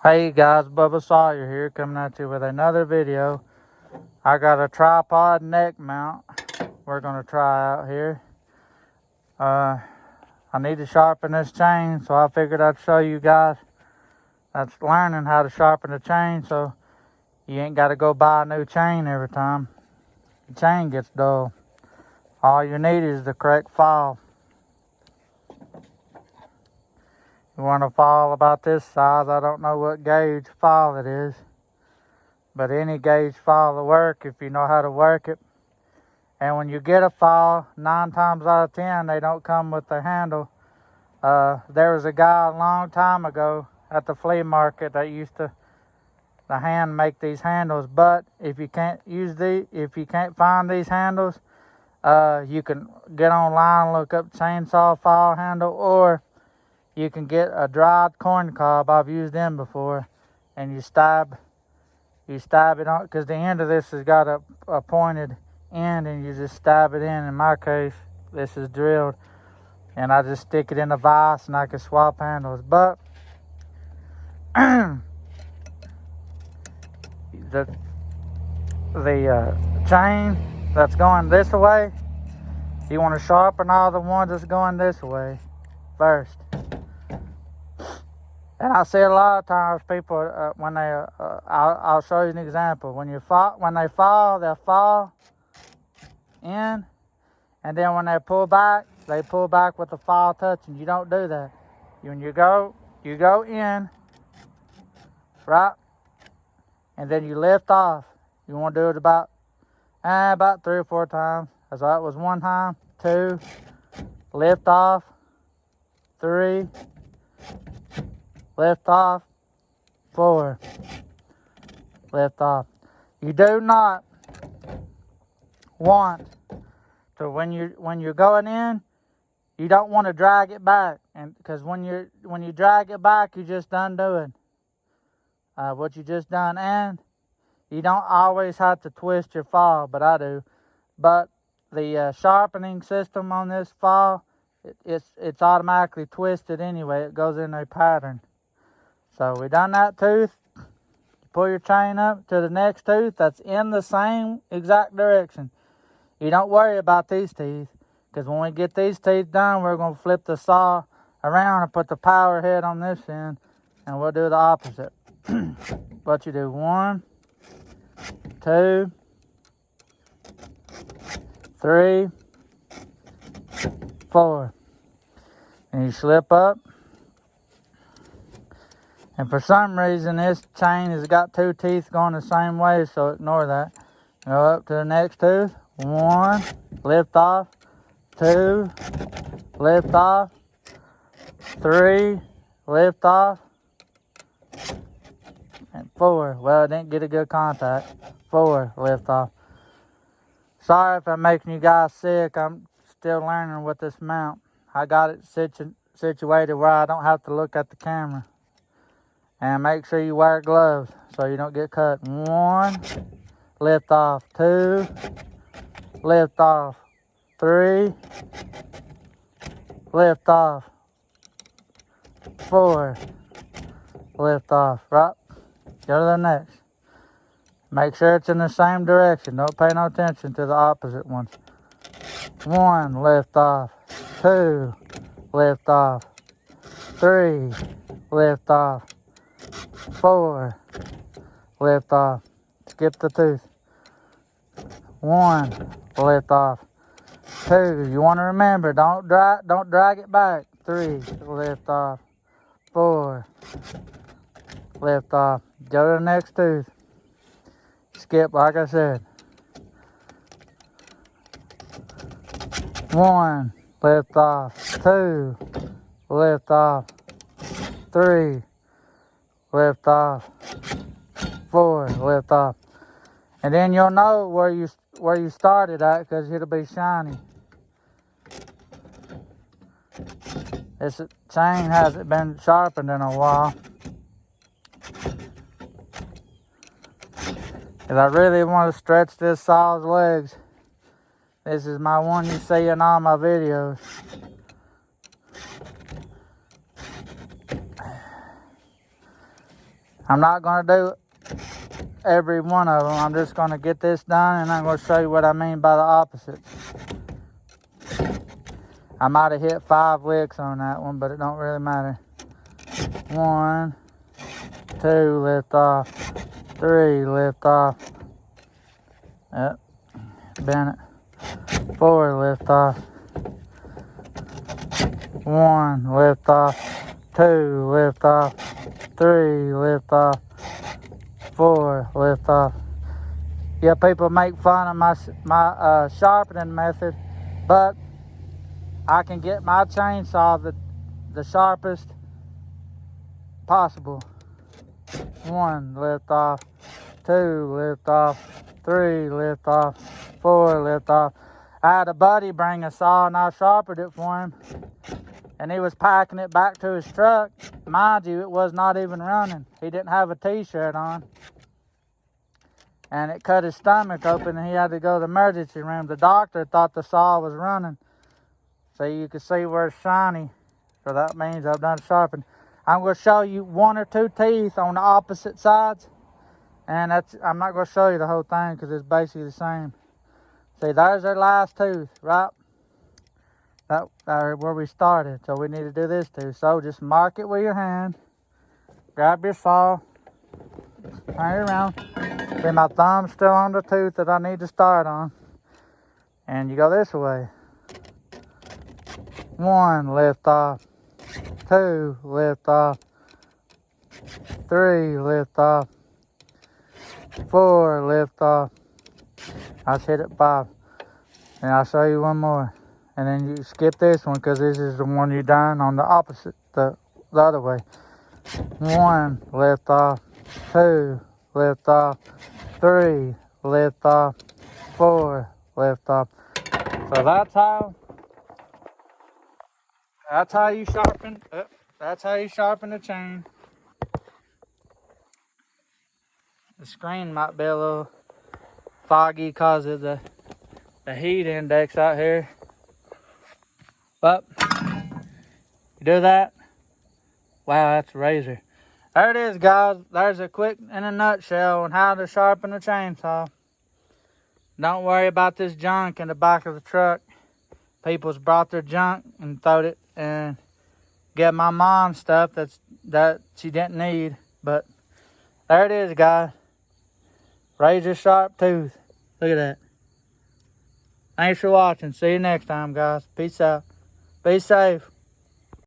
Hey guys, Bubba Sawyer here, coming at you with another video. I got a tripod neck mount we're going to try out here. I need to sharpen this chain, so I figured I'd show you guys that's learning how to sharpen the chain, so you ain't got to go buy a new chain every time the chain gets dull. All you need is the correct file. You want a file about this size. I don't know what gauge file it is, but any gauge file will work if you know how to work it. And when you get a file, 9 times out of 10, they don't come with the handle. There was a guy a long time ago at the flea market that used to hand make these handles. But if you can't find these handles, you can get online, look up chainsaw file handle, or you can get a dried corn cob. I've used them before, and you stab it on, because the end of this has got a pointed end, and you just stab it in. In my case, this is drilled, and I just stick it in a vise, and I can swap handles. But the chain that's going this way, you want to sharpen all the ones that's going this way first. And I see a lot of times people, when they, I'll show you an example. When they fall, they'll fall in, and then when they pull back with the fall touching. You don't do that. When you go in, right, and then you lift off. You want to do it about 3 or 4 times. So that was 1 time, 2, lift off, 3, lift off, 4, lift off. You do not want to, when you're going in, you don't want to drag it back, and because when you drag it back, you're just undoing what you just done. And you don't always have to twist your file, but I do. But the sharpening system on this file, it's automatically twisted anyway. It goes in a pattern. So we done that tooth. Pull your chain up to the next tooth that's in the same exact direction. You don't worry about these teeth, because when we get these teeth done, we're going to flip the saw around and put the power head on this end, and we'll do the opposite. But you do 1, 2, 3, 4, and you slip up. And for some reason, this chain has got 2 teeth going the same way, so ignore that. Go up to the next tooth. 1, lift off. 2, lift off. 3, lift off. And 4. Well, I didn't get a good contact. 4, lift off. Sorry if I'm making you guys sick. I'm still learning with this mount. I got it situated where I don't have to look at the camera. And make sure you wear gloves so you don't get cut. 1, lift off. 2, lift off. 3, lift off. 4, lift off. Right? Go to the next. Make sure it's in the same direction. Don't pay no attention to the opposite ones. 1, lift off. 2, lift off. 3, lift off. 4, lift off. Skip the tooth. 1, lift off. 2, you want to remember, don't drag it back. 3, lift off. 4, lift off. Go to the next tooth. Skip, like I said. 1, lift off. 2, lift off. 3, lift off. 4, lift off. And then you'll know where you started at, because it'll be shiny. This chain hasn't been sharpened in a while. Because I really want to stretch this saw's legs. This is my one you see in all my videos. I'm not going to do every one of them. I'm just going to get this done, and I'm going to show you what I mean by the opposites. I might have hit 5 licks on that one, but it don't really matter. 1, 2, lift off. 3, lift off. Yep, bend it. 4, lift off. 1, lift off. 2, lift off. 3, lift off. 4, lift off. Yeah, people make fun of my sharpening method, but I can get my chainsaw the sharpest possible. 1, lift off. 2, lift off. 3, lift off. 4, lift off. I had a buddy bring a saw and I sharpened it for him, and he was packing it back to his truck. Mind you, it was not even running. He didn't have a t-shirt on, and it cut his stomach open, and he had to go to the emergency room. The doctor thought the saw was running, so you can see where it's shiny. So that means I've done sharpened. I'm going to show you 1 or 2 teeth on the opposite sides, and I'm not going to show you the whole thing because it's basically the same. See, there's our last tooth, right? That's where we started. So we need to do this tooth. So just mark it with your hand. Grab your saw. Turn it around. See, my thumb's still on the tooth that I need to start on. And you go this way. 1, lift off. 2, lift off. 3, lift off. 4, lift off. I just hit it 5. And I'll show you one more. And then you skip this one because this is the one you done on the opposite, the other way. 1, lift off. 2, lift off. 3, lift off. 4, lift off. So that's how you sharpen. That's how you sharpen the chain. The screen might be a little foggy because of the heat index out here. But you do that. Wow, that's a razor. There it is, guys. There's a quick in a nutshell on how to sharpen a chainsaw. Don't worry about this junk in the back of the truck. People's brought their junk and throwed it and get my mom stuff that she didn't need. But there it is, guys. Razor sharp tooth. Look at that. Thanks for watching. See you next time, guys. Peace out. Be safe.